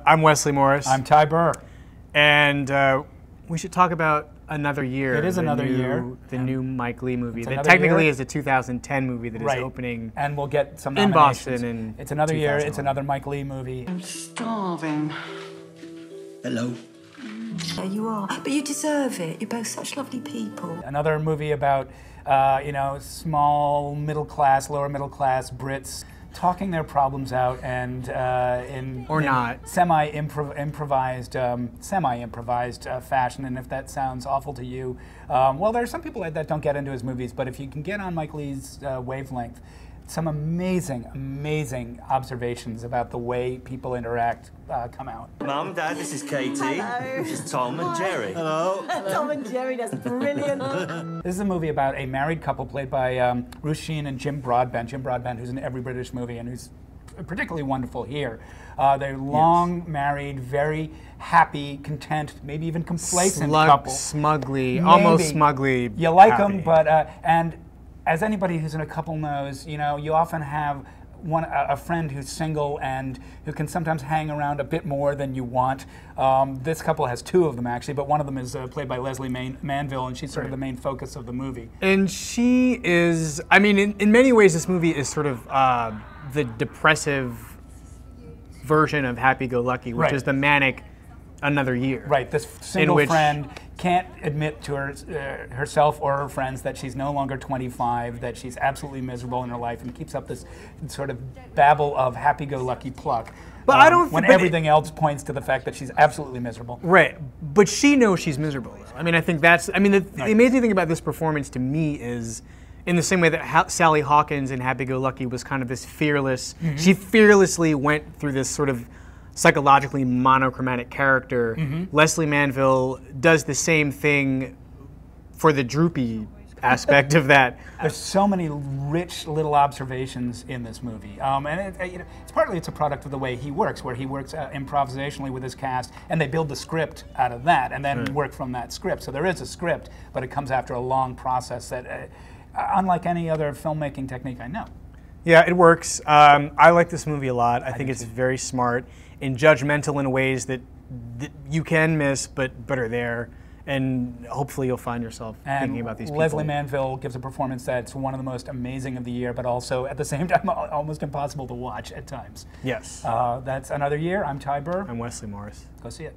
I'm Wesley Morris. I'm Ty Burr. And we should talk about Another Year. It is Another Year. The new Mike Leigh movie that technically is a 2010 movie that is opening and we'll get some in nominations. Boston. It's Another Year. It's another Mike Leigh movie. I'm starving. Hello. Yeah, you are, but you deserve it. You're both such lovely people. Another movie about, you know, small middle class, lower middle class Brits talking their problems out and in semi-improvised fashion. And if that sounds awful to you, well, there are some people that don't get into his movies, but if you can get on Mike Leigh's wavelength, some amazing, amazing observations about the way people interact come out. Mum, Dad, this is Katie. Hello. This is Tom and Jerry. Hello. Tom and Jerry, that's brilliant. This is a movie about a married couple played by Ruth Sheen and Jim Broadbent. Jim Broadbent, who's in every British movie and who's particularly wonderful here. They're long married, very happy, content, maybe even complacent couple. Almost smugly. You like happy. them, but and as anybody who's in a couple knows, you know, you often have a friend who's single and who can sometimes hang around a bit more than you want. This couple has two of them, actually, but one of them is played by Leslie Manville, and she's sort of the main focus of the movie. And she is, I mean, in many ways, this movie is sort of the depressive version of Happy Go Lucky, which is the manic Another Year. Right, this single friend can't admit to herself or her friends that she's no longer 25, that she's absolutely miserable in her life, and keeps up this sort of babble of happy-go-lucky pluck. But I don't. When everything else points to the fact that she's absolutely miserable. Right, but she knows she's miserable. I mean, I think that's. I mean, the amazing thing about this performance to me is, in the same way that Sally Hawkins in Happy Go Lucky was kind of this fearless. She fearlessly went through this sort of psychologically monochromatic character. Leslie Manville does the same thing for the droopy aspect of that. There's so many rich little observations in this movie, and it's partly it's a product of the way he works, where he works improvisationally with his cast, and they build the script out of that, and then work from that script. So there is a script, but it comes after a long process that, unlike any other filmmaking technique I know. Yeah, it works. I like this movie a lot. I think it's very smart and judgmental in ways that you can miss, but are there. And hopefully you'll find yourself thinking about these people. Leslie Manville gives a performance that's one of the most amazing of the year, but also at the same time almost impossible to watch at times. Yes. That's Another Year. I'm Ty Burr. I'm Wesley Morris. Go see it.